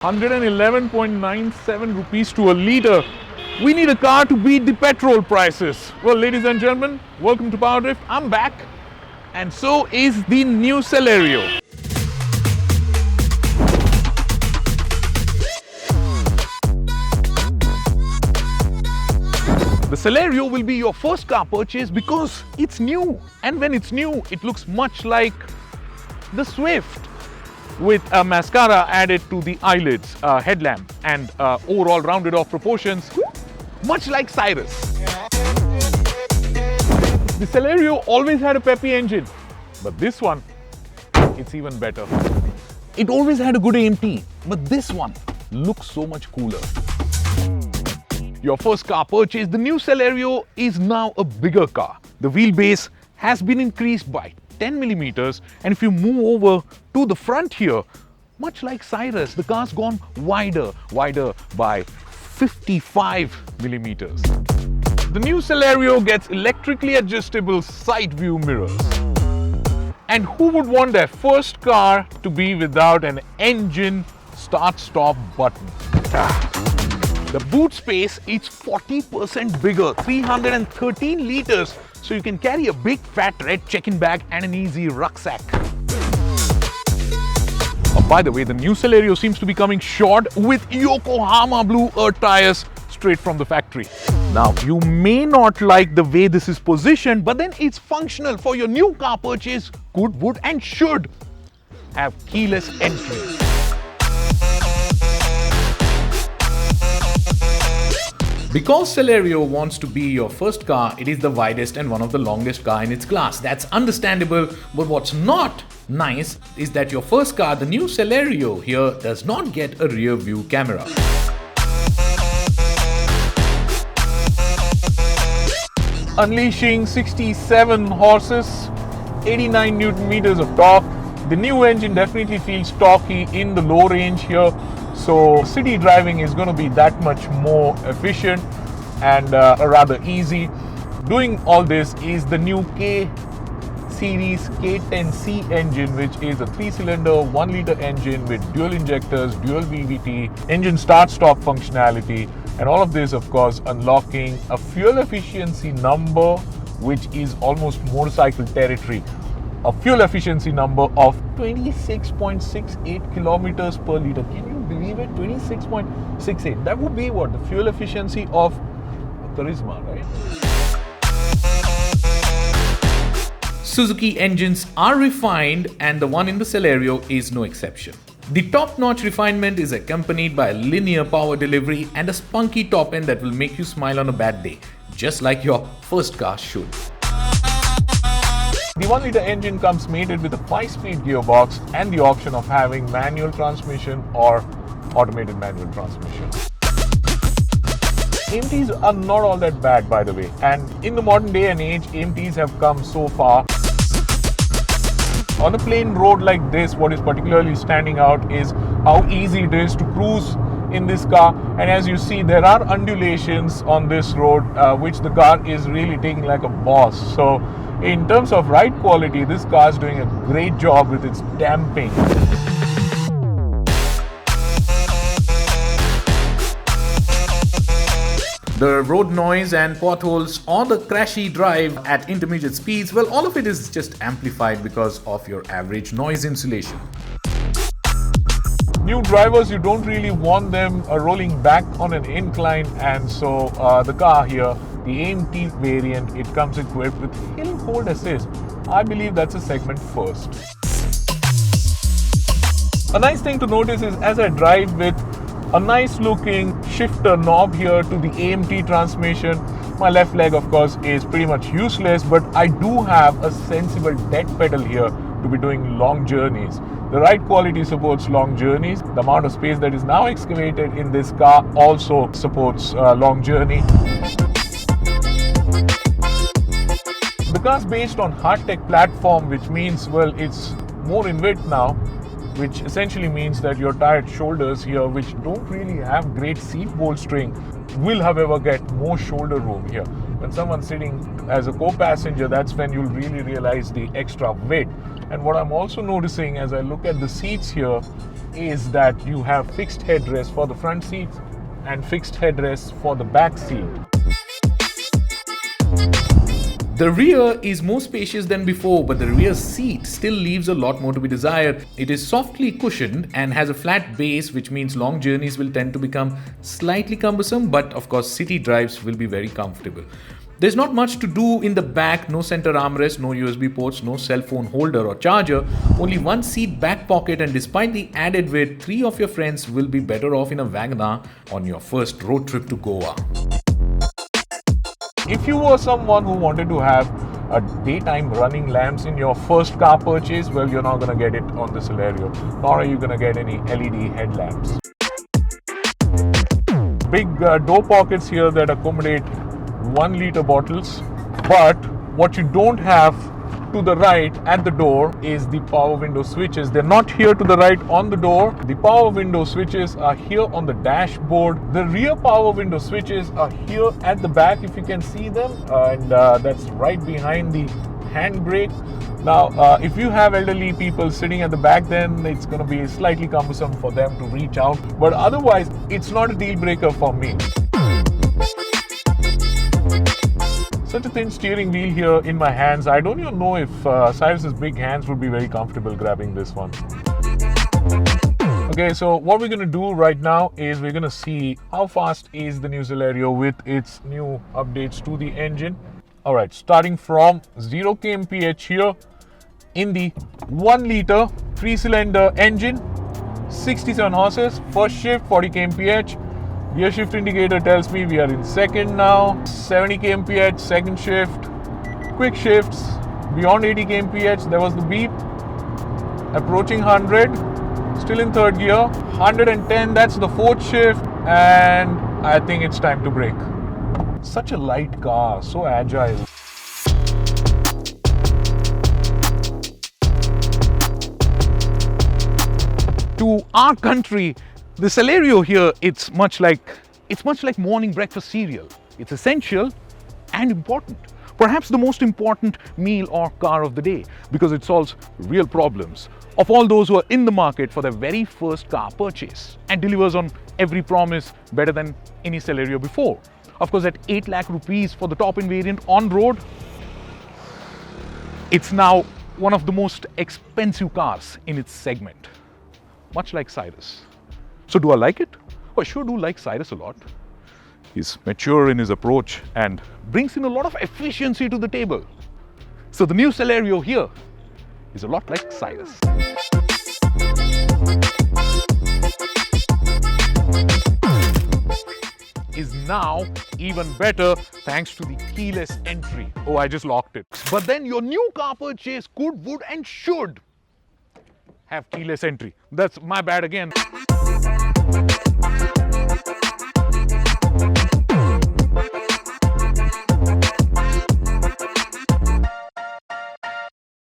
111.97 rupees to a litre. We need a car to beat the petrol prices. Well, ladies and gentlemen, welcome to PowerDrift. I'm back, and so is the new Celerio. The Celerio will be your first car purchase because it's new, and when it's new, it looks much like the Swift, with a mascara added to the eyelids, headlamp, and overall rounded off proportions, much like Cyrus. The Celerio always had a peppy engine, but this one, it's even better. It always had a good AMT, but this one looks so much cooler. Your first car purchase, the new Celerio, is now a bigger car. The wheelbase has been increased by 10 millimeters, and if you move over to the front here, much like Cyrus, the car's gone wider by 55 millimeters. The new Celerio gets electrically adjustable side view mirrors. And who would want their first car to be without an engine start-stop button? The boot space is 40% bigger, 313 liters, so you can carry a big fat red check-in bag and an easy rucksack. Oh, by the way, the new Celerio seems to be coming short with Yokohama blue earth tires straight from the factory. Now, you may not like the way this is positioned, but then it's functional for your new car purchase. Could, would, and should have keyless entry. Because Celerio wants to be your first car, it is the widest and one of the longest car in its class. That's understandable, but what's not nice is that your first car, the new Celerio here, does not get a rear view camera. Unleashing 67 horses, 89 Newton meters of torque. The new engine definitely feels torquey in the low range here. So city driving is going to be that much more efficient and rather easy. Doing all this is the new K Series K10C engine, which is a 3-cylinder 1-liter engine with dual injectors, dual VVT, engine start-stop functionality, and all of this, of course, unlocking a fuel efficiency number which is almost motorcycle territory. A fuel efficiency number of 26.68 kilometers per liter. Can you believe it? 26.68. That would be what? The fuel efficiency of Charisma, right? Suzuki engines are refined, and the one in the Celerio is no exception. The top-notch refinement is accompanied by a linear power delivery and a spunky top end that will make you smile on a bad day, just like your first car should. The 1-liter engine comes mated with a 5-speed gearbox and the option of having manual transmission or automated manual transmission. AMTs are not all that bad, by the way, and in the modern day and age, AMTs have come so far. On a plain road like this, what is particularly standing out is how easy it is to cruise in this car, and as you see, there are undulations on this road which the car is really taking like a boss. So in terms of ride quality, this car is doing a great job with its damping. The road noise and potholes or the crashy drive at intermediate speeds, well, all of it is just amplified because of your average noise insulation. New drivers, you don't really want them rolling back on an incline, and so the car here, the AMT variant, it comes equipped with hill hold assist. I believe that's a segment first. A nice thing to notice is as I drive with a nice looking shifter knob here to the AMT transmission, my left leg of course is pretty much useless, but I do have a sensible dead pedal here to be doing long journeys. The ride quality supports long journeys. The amount of space that is now excavated in this car also supports long journey. The car is based on hardtech platform, which means, well, it's more in width now, which essentially means that your tired shoulders here, which don't really have great seat bolstering, will however get more shoulder room here. When someone's sitting as a co-passenger, that's when you'll really realize the extra weight. And what I'm also noticing as I look at the seats here is that you have fixed headrests for the front seats and fixed headrests for the back seat. The rear is more spacious than before, but the rear seat still leaves a lot more to be desired. It is softly cushioned and has a flat base, which means long journeys will tend to become slightly cumbersome, but of course city drives will be very comfortable. There's not much to do in the back, no center armrest, no USB ports, no cell phone holder or charger, only one seat back pocket, and despite the added weight, 3 of your friends will be better off in a Wagon R on your first road trip to Goa. If you were someone who wanted to have a daytime running lamps in your first car purchase, well, you're not going to get it on the Celerio, nor are you going to get any LED headlamps. Big door pockets here that accommodate 1 liter bottles, but what you don't have to the right at the door is the power window switches. They're not here to the right on the door. The power window switches are here on the dashboard. The rear power window switches are here at the back, if you can see them, and that's right behind the handbrake. Now, if you have elderly people sitting at the back, then it's going to be slightly cumbersome for them to reach out, but otherwise it's not a deal breaker for me. Such a thin steering wheel here in my hands. I don't even know if Cyrus's big hands would be very comfortable grabbing this one. Okay, so what we're going to do right now is we're going to see how fast is the new Celerio with its new updates to the engine. Alright, starting from 0 kmph here in the 1 liter 3-cylinder engine, 67 horses, first shift 40 kmph. Gear shift indicator tells me we are in second now. 70 kmph, second shift. Quick shifts, beyond 80 kmph, there was the beep. Approaching 100, still in third gear. 110, that's the fourth shift. And I think it's time to brake. Such a light car, so agile. To our country, the Celerio here, it's much like morning breakfast cereal. It's essential and important. Perhaps the most important meal or car of the day, because it solves real problems of all those who are in the market for their very first car purchase and delivers on every promise better than any Celerio before. Of course, at 8 lakh rupees for the top-end variant on road, it's now one of the most expensive cars in its segment, much like Cyrus. So do I like it? Oh, I sure do like Cyrus a lot. He's mature in his approach and brings in a lot of efficiency to the table. So the new Celerio here is a lot like Cyrus. Is now even better thanks to the keyless entry. Oh, I just locked it. But then your new car purchase could, would and should have keyless entry. That's my bad again.